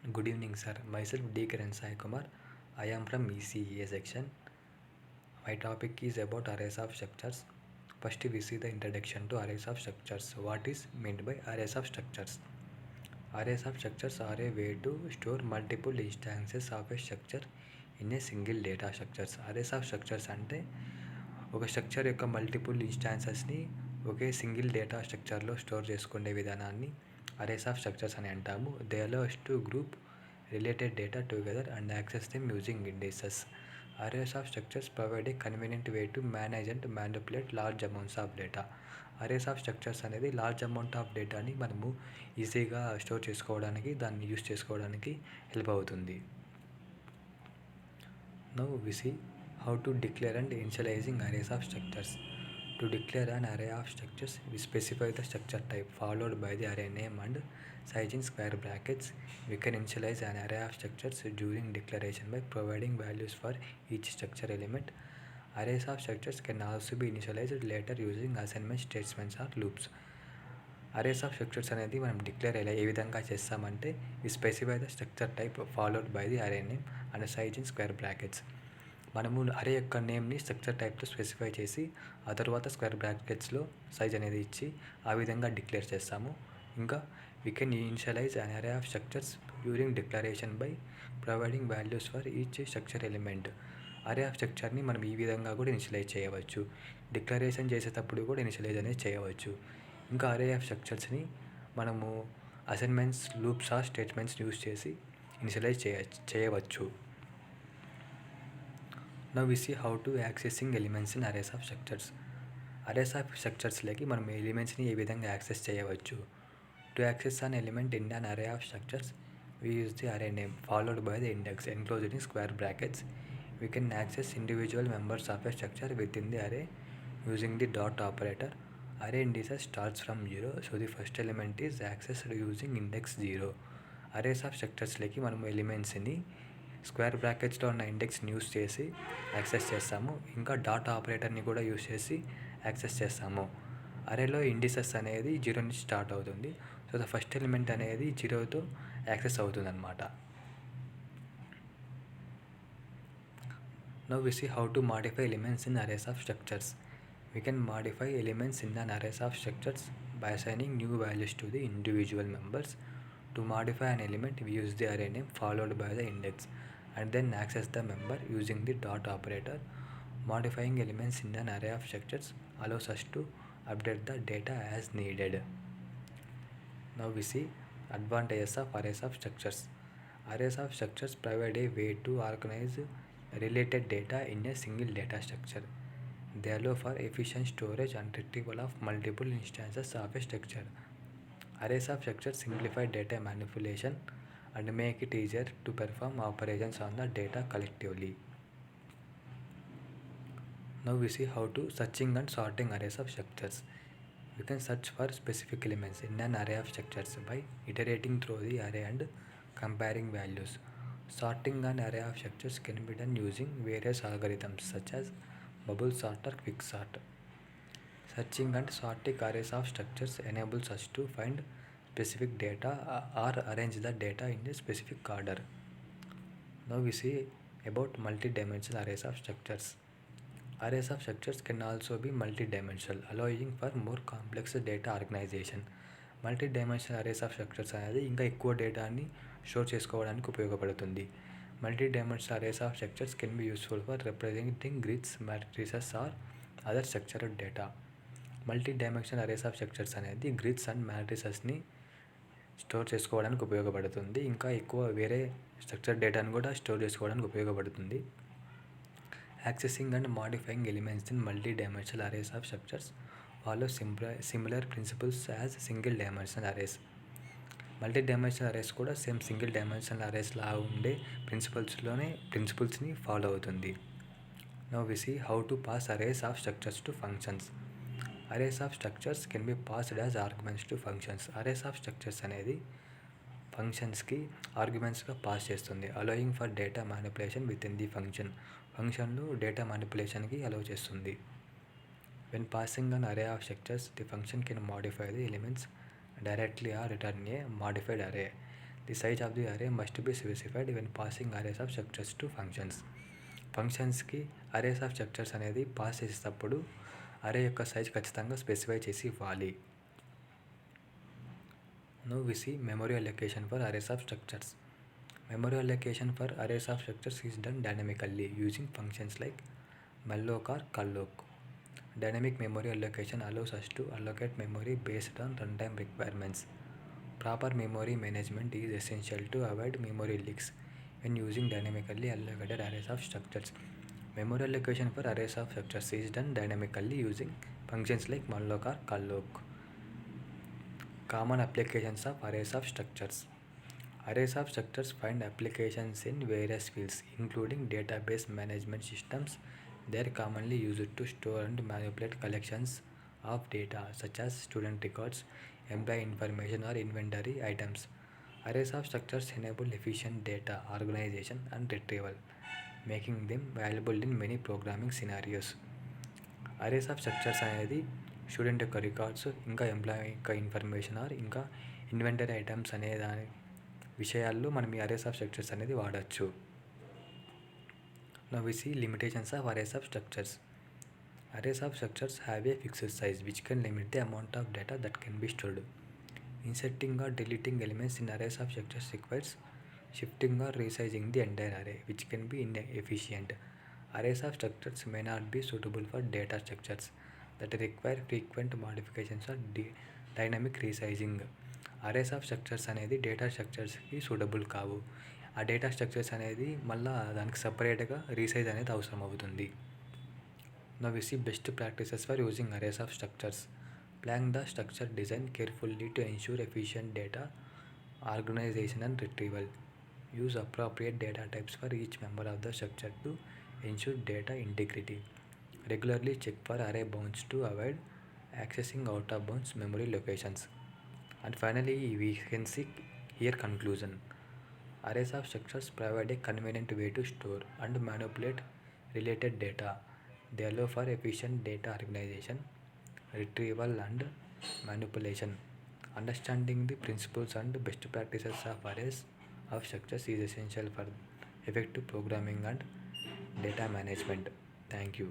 Good evening, sir. Myself D. Kiran Sai Kumar. I am from ECEA section. My topic is about arrays of structures. First, we see the introduction to arrays of structures. What is meant by arrays of structures? Arrays of structures are a way to store multiple instances of a structure in a single data structures. Arrays of structures అంటే ఒక structure యొక్క multiple ఇన్స్టాన్సెస్ని ఒకే single data స్ట్రక్చర్లో store చేసుకునే విధానాన్ని arrays of structures అని అంటాము. They allows to group related data together and access them using indices. Arrays of structures provide a convenient way to manage and manipulate large amounts of data. Arrays of structures అనేది large amount of డేటాని మనము ఈజీగా store చేసుకోవడానికి, దాన్ని use చేసుకోవడానికి help అవుతుంది. Now we see how to declare and initializing arrays of structures. To declare an array of structures, we specify the structure type followed by the array name and size in square brackets. We can initialize an array of structures during declaration by providing values for each structure element. Arrays of structures can also be initialized later using assignment statements or loops. Arrays of structures అనేది మనం declare ఏ విధంగా చేస్తామంటే we specify the structure type followed by the array name and size in square brackets. మనము array యొక్క నేమ్ని structure టైప్తో specify చేసి ఆ తర్వాత స్క్వేర్ బ్రాకెట్స్లో సైజ్ అనేది ఇచ్చి ఆ విధంగా డిక్లేర్ చేస్తాము. ఇంకా we can initialize an array of structures during declaration by providing values for each structure element. Array of స్ట్రక్చర్ని మనం ఈ విధంగా కూడా ఇనిషియలైజ్ చేయవచ్చు. డిక్లరేషన్ చేసేటప్పుడు కూడా ఇనిషియలైజ్ అనేది చేయవచ్చు. ఇంకా అరే ఆఫ్ స్ట్రక్చర్స్ని మనము assignments, loops or statements use చేసి ఇనిషియలైజ్ చేయవచ్చు. Now we see how to accessing elements in arrays of structures. Arrays of స్ట్రక్చర్స్లోకి మనం ఎలిమెంట్స్ని ఏ విధంగా యాక్సెస్ చేయవచ్చు. To access an element in an array of structures we use the array name followed by the index enclosed in square brackets. We can access individual members of a structure within the array using the dot operator. Array indices starts from 0, so the first element is accessed using index 0. Arrays of స్ట్రక్చర్స్లోకి మనము ఎలిమెంట్స్ని square బ్రాకెట్స్లో ఉన్న ఇండెక్స్ని use చేసి access చేస్తాము. ఇంకా dot ఆపరేటర్ని కూడా use చేసి యాక్సెస్ చేస్తాము. అరేలో ఇండిసెస్ అనేది 0 నుంచి స్టార్ట్ అవుతుంది. సో ద ఫస్ట్ ఎలిమెంట్ అనేది 0తో యాక్సెస్ అవుతుంది అన్నమాట. Now we see how to modify elements in arrays of structures. We can modify elements in an array of structures by assigning new values to the individual members. To modify an element, we use the array name followed by the index and then access the member using the dot operator. Modifying elements in an array of structures allows us to update the data as needed. Now we see advantages of arrays of structures. Arrays of structures provide a way to organize related data in a single data structure. They allow for efficient storage and retrieval of multiple instances of a structure. Arrays of structures simplify data manipulation and make it easier to perform operations on the data collectively. Now we see how to searching and sorting arrays of structures. We can search for specific elements in an array of structures by iterating through the array and comparing values. Sorting an array of structures can be done using various algorithms such as bubble sort or quicksort. Searching and sorting arrays of structures enables us to find specific data or arrange the data in a specific order. Now we see about multi-dimensional arrays of structures. Arrays of structures can also be multi-dimensional, allowing for more complex data organization. Multidimensional arrays of structures అనేది ఇంకా ఎక్కువ డేటాని store చేసుకోవడానికి ఉపయోగపడుతుంది. Multidimensional arrays of structures can be useful for representing grids, matrices or other structured data. Multidimensional arrays of structures అనేది grids and మ్యాట్రిసెస్ని store చేసుకోవడానికి ఉపయోగపడుతుంది. ఇంకా ఎక్కువ వేరే స్ట్రక్చర్ డేటాను కూడా స్టోర్ చేసుకోవడానికి ఉపయోగపడుతుంది. Accessing and modifying elements in multi-dimensional arrays of structures follow similar principles as single dimensional arrays. Multidimensional arrays కూడా సేమ్ సింగిల్ డైమెన్షనల్ అరేస్ లా ఉండే ప్రిన్సిపల్స్ని ఫాలో అవుతుంది. Now we see how to pass arrays of structures to functions. Arrays of structures can be passed as arguments to functions. Arrays of structures అనేది ఫంక్షన్స్కి ఆర్గ్యుమెంట్స్గా pass చేస్తుంది. Allowing for data manipulation within the ఫంక్షన్లో data మ్యానిపులేషన్కి allow చేస్తుంది. When passing an array of structures, the function can modify the elements directly or return A modified అరే. The size of the array must be specified when passing arrays of structures to functions. ఫంక్షన్స్కి arrays of structures అనేది pass చేసేటప్పుడు array యొక్క size ఖచ్చితంగా specify చేసి ఇవ్వాలి. Now we see memory allocation for arrays of structures. Memory allocation for arrays of structures is done dynamically using functions like malloc or calloc. Dynamic memory allocation allows us to allocate memory based on runtime requirements. Proper memory management is essential to avoid memory leaks when using dynamically allocated arrays of structures. Memory allocation for arrays of structures is done dynamically using functions like malloc or calloc. Common applications of arrays of structures. Arrays of structures find applications in various fields, including database management systems. They are commonly used to store and manipulate collections of data such as student records, employee information, or inventory items. Arrays of structures enable efficient data organization and retrieval, making them valuable in many programming scenarios. Arrays of structures అనేది student యొక్క records, ఇంకా employee యొక్క information are ఇంకా inventory items అనే దాని విషయాల్లో మనం ఈ అరేస్ ఆఫ్ స్ట్రక్చర్స్ అనేది వాడచ్చు. Now we see limitations of arrays of structures. Arrays of structures have a fixed size which can limit the amount of data that can be stored. Inserting or deleting elements in arrays of structures requires shifting or resizing the entire array which can be inefficient. Arrays of structures may not be suitable for data structures that require frequent modifications or dynamic resizing. Arrays of structures అనేది data స్ట్రక్చర్స్కి suitable కావు. ఆ data structures అనేది మళ్ళీ దానికి సపరేట్గా resize అనేది అవసరం అవుతుంది. Now we see best practices for using arrays of structures. Plan the structure design carefully to ensure efficient data organization and retrieval. Use appropriate data types for each member of the structure to ensure data integrity. Regularly check for array bounds to avoid accessing out of bounds memory locations. And finally, we can see here conclusion. Arrays of structures provide a convenient way to store and manipulate related data. They allow for efficient data organization, retrieval and manipulation. Understanding the principles and best practices of arrays of structures is essential for effective programming and data management. Thank you.